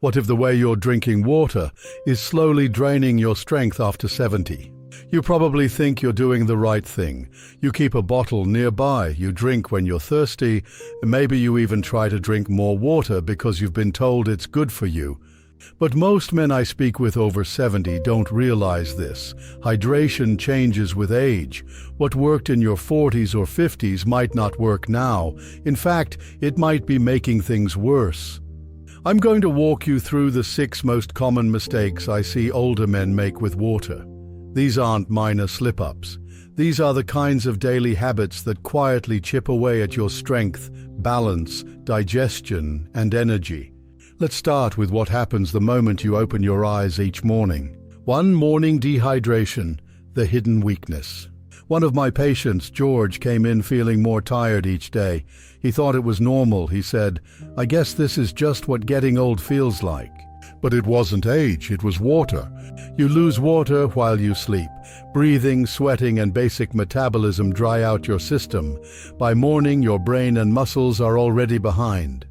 What if the way you're drinking water is slowly draining your strength after 70? You probably think you're doing the right thing. You keep a bottle nearby, you drink when you're thirsty, and maybe you even try to drink more water because you've been told it's good for you. But most men I speak with over 70 don't realize this. Hydration changes with age. What worked in your 40s or 50s might not work now. In fact, it might be making things worse. I'm going to walk you through the 6 most common mistakes I see older men make with water. These aren't minor slip-ups. These are the kinds of daily habits that quietly chip away at your strength, balance, digestion, and energy. Let's start with what happens the moment you open your eyes each morning. 1. Morning dehydration, the hidden weakness. One of my patients, George, came in feeling more tired each day. He thought it was normal. He said, "I guess this is just what getting old feels like." But it wasn't age, it was water. You lose water while you sleep. Breathing, sweating, and basic metabolism dry out your system. By morning, your brain and muscles are already behind.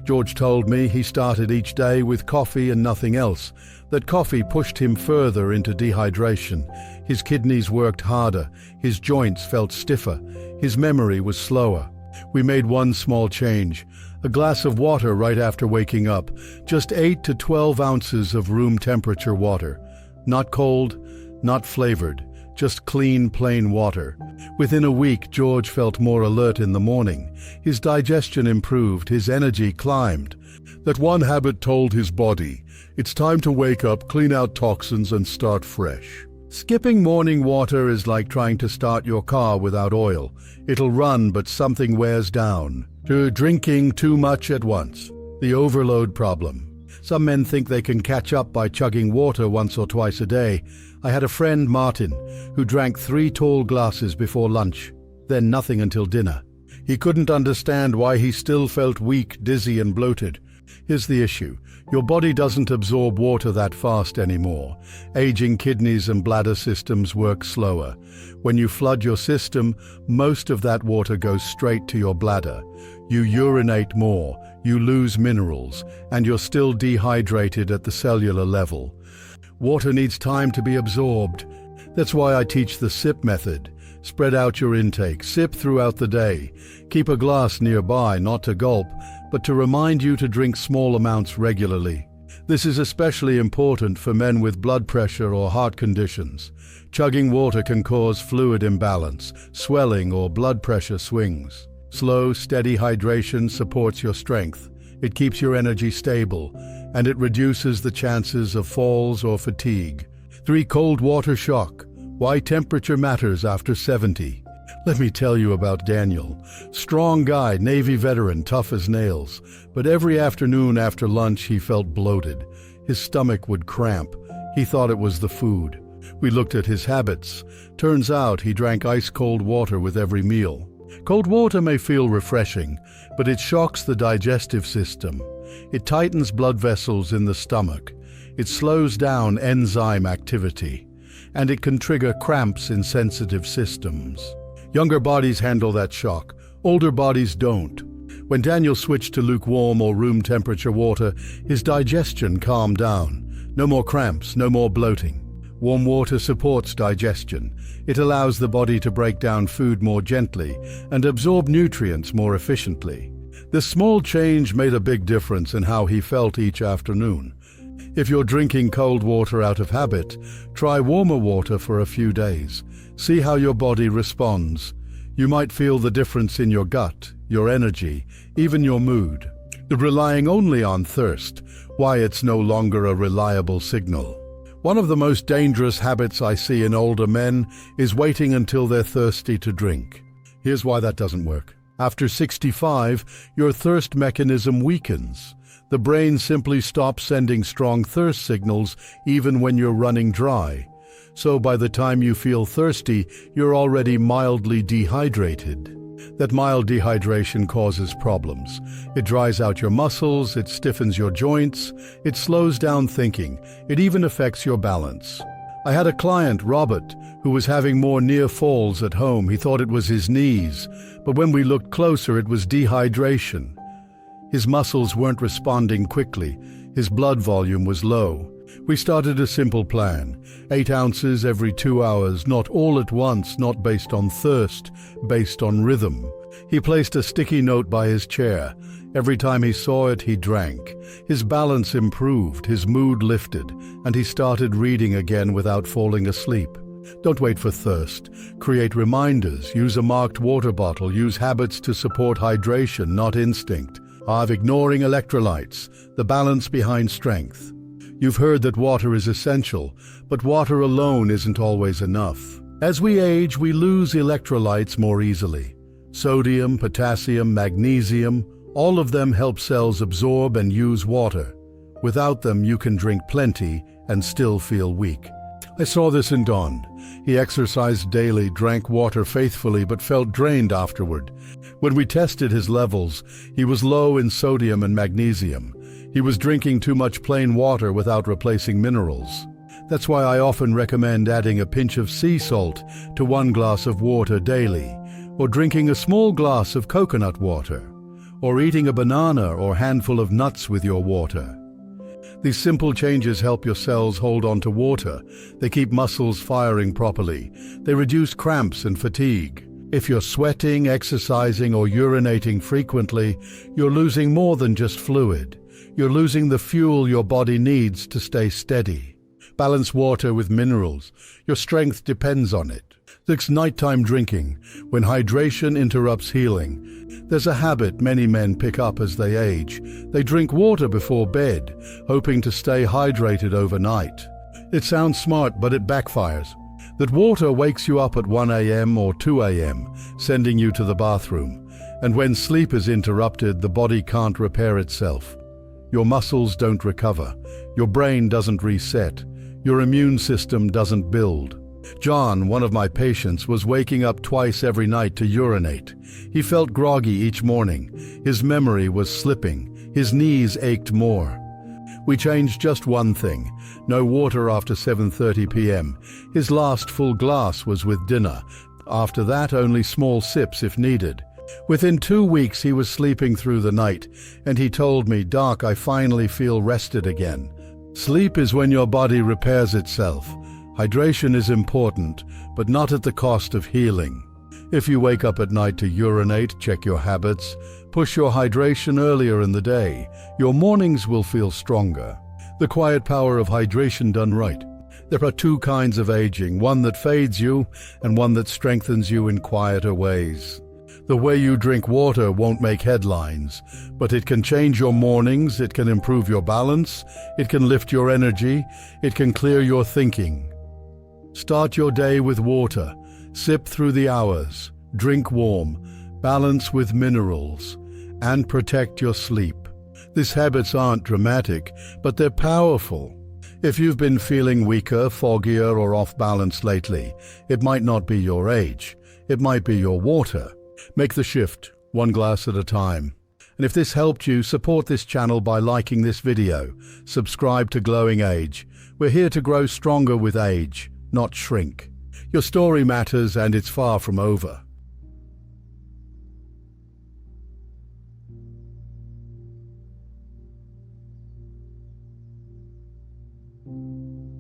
George told me he started each day with coffee and nothing else. That coffee pushed him further into dehydration. His kidneys worked harder, his joints felt stiffer, his memory was slower. We made one small change. A glass of water right after waking up. Just 8 to 12 ounces of room temperature water. Not cold, not flavored, just clean, plain water. Within a week, George felt more alert in the morning. His digestion improved, his energy climbed. That one habit told his body, it's time to wake up, clean out toxins, and start fresh. Skipping morning water is like trying to start your car without oil. It'll run, but something wears down. To drinking too much at once. The overload problem. Some men think they can catch up by chugging water once or twice a day. I had a friend, Martin, who drank 3 tall glasses before lunch, then nothing until dinner. He couldn't understand why he still felt weak, dizzy, and bloated. Here's the issue. Your body doesn't absorb water that fast anymore. Aging kidneys and bladder systems work slower. When you flood your system, most of that water goes straight to your bladder. You urinate more, you lose minerals, and you're still dehydrated at the cellular level. Water needs time to be absorbed. That's why I teach the sip method. Spread out your intake, sip throughout the day. Keep a glass nearby, not to gulp, but to remind you to drink small amounts regularly. This is especially important for men with blood pressure or heart conditions. Chugging water can cause fluid imbalance, swelling, or blood pressure swings. Slow, steady hydration supports your strength. It keeps your energy stable, and it reduces the chances of falls or fatigue. 3. Cold water shock. Why temperature matters after 70. Let me tell you about Daniel. Strong guy, Navy veteran, tough as nails. But every afternoon after lunch he felt bloated. His stomach would cramp. He thought it was the food. We looked at his habits. Turns out he drank ice-cold water with every meal. Cold water may feel refreshing, but it shocks the digestive system. It tightens blood vessels in the stomach. It slows down enzyme activity, and it can trigger cramps in sensitive systems. Younger bodies handle that shock. Older bodies don't. When Daniel switched to lukewarm or room temperature water, his digestion calmed down. No more cramps, no more bloating. Warm water supports digestion. It allows the body to break down food more gently and absorb nutrients more efficiently. This small change made a big difference in how he felt each afternoon. If you're drinking cold water out of habit, try warmer water for a few days. See how your body responds. You might feel the difference in your gut, your energy, even your mood. Relying only on thirst, why it's no longer a reliable signal. One of the most dangerous habits I see in older men is waiting until they're thirsty to drink. Here's why that doesn't work. After 65, your thirst mechanism weakens. The brain simply stops sending strong thirst signals even when you're running dry. So by the time you feel thirsty, you're already mildly dehydrated. That mild dehydration causes problems. It dries out your muscles, it stiffens your joints, it slows down thinking, it even affects your balance. I had a client, Robert, who was having more near falls at home. He thought it was his knees, but when we looked closer, it was dehydration. His muscles weren't responding quickly. His blood volume was low. We started a simple plan: 8 ounces every 2 hours, not all at once, not based on thirst, based on rhythm. He placed a sticky note by his chair. Every time he saw it, he drank. His balance improved, his mood lifted, and he started reading again without falling asleep. Don't wait for thirst. Create reminders. Use a marked water bottle. Use habits to support hydration, not instinct. Ignoring electrolytes, the balance behind strength. You've heard that water is essential, but water alone isn't always enough. As we age, we lose electrolytes more easily. Sodium, potassium, magnesium, all of them help cells absorb and use water. Without them, you can drink plenty and still feel weak. I saw this in Don. He exercised daily, drank water faithfully, but felt drained afterward. When we tested his levels, he was low in sodium and magnesium. He was drinking too much plain water without replacing minerals. That's why I often recommend adding a pinch of sea salt to 1 glass of water daily, or drinking a small glass of coconut water, or eating a banana or handful of nuts with your water. These simple changes help your cells hold on to water. They keep muscles firing properly. They reduce cramps and fatigue. If you're sweating, exercising, or urinating frequently, you're losing more than just fluid. You're losing the fuel your body needs to stay steady. Balance water with minerals. Your strength depends on it. It's nighttime drinking, when hydration interrupts healing. There's a habit many men pick up as they age. They drink water before bed, hoping to stay hydrated overnight. It sounds smart, but it backfires. That water wakes you up at 1 a.m. or 2 a.m., sending you to the bathroom. And when sleep is interrupted, the body can't repair itself. Your muscles don't recover. Your brain doesn't reset. Your immune system doesn't build. John, one of my patients, was waking up twice every night to urinate. He felt groggy each morning. His memory was slipping. His knees ached more. We changed just one thing: no water after 7:30 p.m. His last full glass was with dinner. After that, only small sips if needed. Within 2 weeks, he was sleeping through the night, and he told me, "Doc, I finally feel rested again." Sleep is when your body repairs itself. Hydration is important, but not at the cost of healing. If you wake up at night to urinate, check your habits. Push your hydration earlier in the day. Your mornings will feel stronger. The quiet power of hydration done right. There are 2 kinds of aging, one that fades you and one that strengthens you in quieter ways. The way you drink water won't make headlines, but it can change your mornings, it can improve your balance, it can lift your energy, it can clear your thinking. Start your day with water. Sip through the hours. Drink warm. Balance with minerals. And protect your sleep. These habits aren't dramatic, but they're powerful. If you've been feeling weaker, foggier, or off balance lately, it might not be your age. It might be your water. Make the shift, 1 glass at a time. And if this helped you, support this channel by liking this video. Subscribe to GlowingAge. We're here to grow stronger with age, not shrink. Your story matters, and it's far from over.